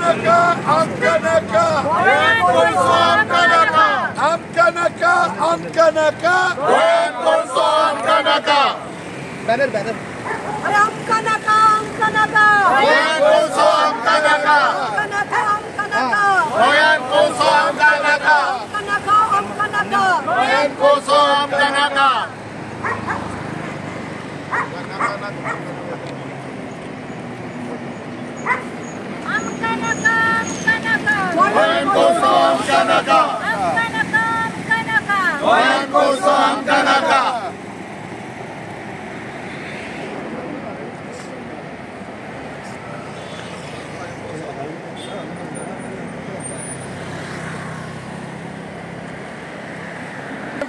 नका आमका नका गोंयांत कोळसो आमका नका आमका नका आमका नका गोंयांत कोळसो आमका नका बॅनर बॅनर अरे आमका नका गोंयांत कोळसो आमका नका गोंयांत कोळसो आमका नका गोंयांत कोळसो आमका नका गोंयांत कोळसो आमका नका गोंयांत कोळसो आमका नका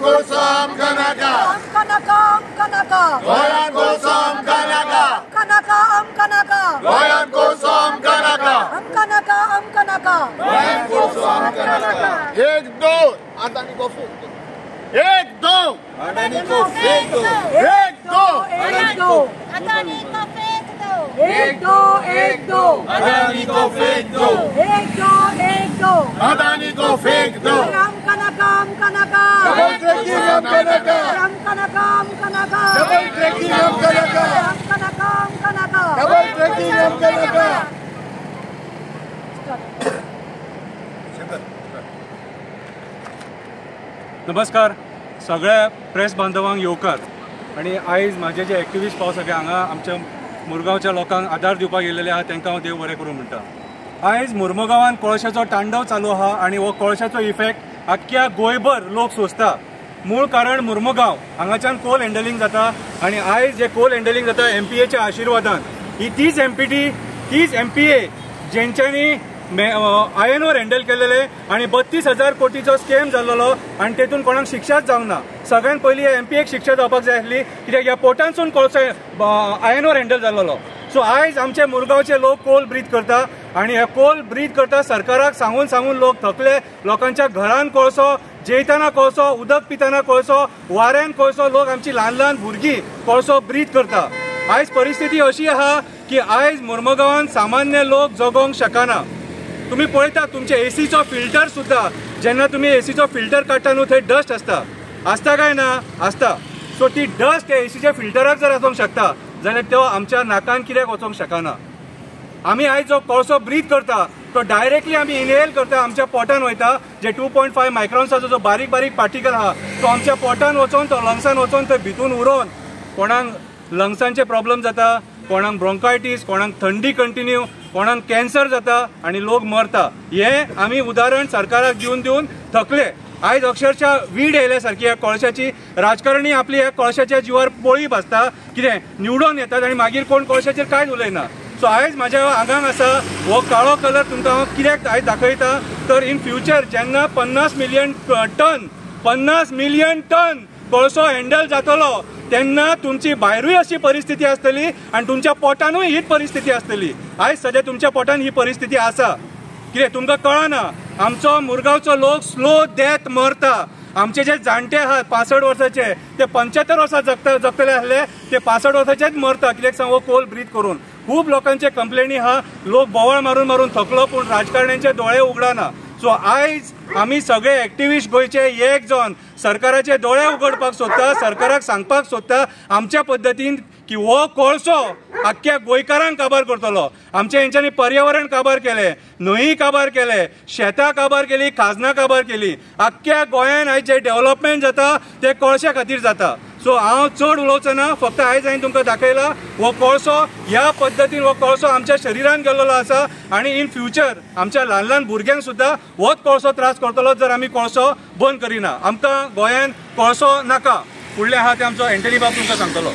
कोळसो आमका नका गोंयांत कोळसो आमका नका गोंयांत कोळसो आमका नका गोंयांत कोळसो आमका नका एक दोन अदानी को फेक दो एक दो अदानी को फेक दो एक दो अदानी को फेक दो एक दो अदानी को फेक दो एक दो अदानी को फेक दो डबल ट्रैकिंग आमका नका डबल ट्रैकिंग आमका नका डबल ट्रैकिंग आमका नका नमस्कार सगळ्या प्रेस बांधवांक येवकार आणि आयज माझे जे एक्टिविस्ट पावस सगळे हांगा आमच्या मुरगांवच्या लोकांक आदार दिवपाक येयलेले आहा तांकां हांव देव बरें करूं म्हणटा। आयज मुरमुगांवान कोळशाचो तांडव चालू आहा आणि हो कोळशाचो इफेक्ट आख्ख्या गोंयभर लोक सोंसता। मूळ कारण मुरमुगांव हांगाच्यान कोल हँडलिंग जाता आणि आयज जे कोल हँडलिंग जाता MPAच्या आशिर्वादान ही तीच MPT तीच MPA जेंच्यांनी आयन ओर हँडल केलेले आणि 32,000 कोटीचो स्कॅम जाल्लो आणि तेतून कोणाक शिक्षाच जावंक ना। सगळ्यात पयलीं MPAक शिक्षा जावपाक जाय आसली कित्याक ह्या पोर्टांसून कोळसो आयन ओर हँडल जाल्लो। सो आयज आमचे मुरगांवचे लोक कोल ब्रीथ करता आणि हे कोल ब्रीथ करता सरकाराक सांगून लोक थकले। लोकांच्या घरान कोळसो जेयताना कोळसो उदक पिताना कोळसो वाऱ्यान कोळसो लोक आमची ल्हान भुरगीं कोळसो ब्रीथ करता। आयज परिस्थिती अशी आहा की आयज मुरमुगांवान सामान्य लोक जगोंक शकना। तुम्ही पळयता तुमचे एसीचो फिल्टर सुद्धा जेन्ना तुम्ही एसीचो फिल्टर काडटा न्हू थंय डस्ट आसता काय ना आसता। सो ती डस्ट त्या एसीच्या फिल्टराक जर आसूंक शकता जाल्यार तो आमच्या नाकान कित्याक वचोंक शकना। आमी आयज जो कोळसो ब्रीथ करता तो डायरेक्टली आमी इनहेल करता आमच्या पोटान वयता जे 2.5 मायक्रॉन्साचो जो बारीक पार्टिकल आहा तो आमच्या पोटान वचोन तो लंग्सान वचोन थंय भितून उरोवन कोणाक लंग्सांचे प्रॉब्लेम जाता कोणाक ब्रोंकायटीस कोणाक थंडी कंटिन्यू कोणाक कॅन्सर जाता आणि लोक मरता। हे आमी उदाहरण सरकाराक दिवन थकले। आयज अक्षरशः वीड येयल्या सारखी ह्या कोळशाची राजकारणी आपली ह्या कोळशाच्या जीवार पोळी भाजता कितें निवडून येतात आणि मागीर कोण कोळशाचेर कांयच उलयना। सो आयज म्हाज्या आंगांक आसा हो काळो कलर तुमकां हांव कित्याक आयज दाखयता तर इन फ्युचर जेन्ना 50 मिलियन टन कोळसो हँडल जातलो तेन्ना तुमची भायरूय अशी परिस्थिती आसतली आणि तुमच्या पोटानूय हीच परिस्थिती आसतली। आयज सध्या तुमच्या पोटान ही परिस्थिती आसा कित्याक तुमकां कळना आमचो मुरगांवचो लोक स्लो डेथ मरता। आमचे जे जाणटे आहात 65 वर्साचे ते 75 वर्सां जगतले आसले ते 65 वर्साचेच मरता कित्याक सांग हो कोल ब्रीथ करून। खूब लोकांचे कंप्लेनी आहा लोक बोवाळ मारून थकलो पूण राजकारण्यांचे दोळे उगडाना। सो आयज आमी सगळे एक्टिविस्ट गोंयचे एक जण सरकाराचे दोळे उगडपाक सोदता सरकाराक सांगपाक सोदता आमच्या पद्दतीन की हो कोळसो आख्ख्या गोंयकारांक काबार करतलो। आमच्या हेंच्यांनी पर्यावरण काबार केले न्हंयी काबार केले शेतां काबार केली खाजनां काबार केली। आख्ख्या गोंयान आयज जे डेव्हलपमेंट जाता ते कोळशा खातीर जाता। सो हांव चड उलोवचो ना फक्त आयज हांवें तुमकां दाखयला हो कोळसो ह्या पद्दतीन हो कोळसो आमच्या शरिरान गेल्लो आसा आणि इन फ्युचर आमच्या ल्हान भुरग्यांक सुद्धा होच कोळसो त्रास करतलो जर आमी कोळसो बंद करिना। आमकां गोंयान कोळसो नाका फुडलें आहा तें आमचो एंटनी बाब तुमकां सांगतलो।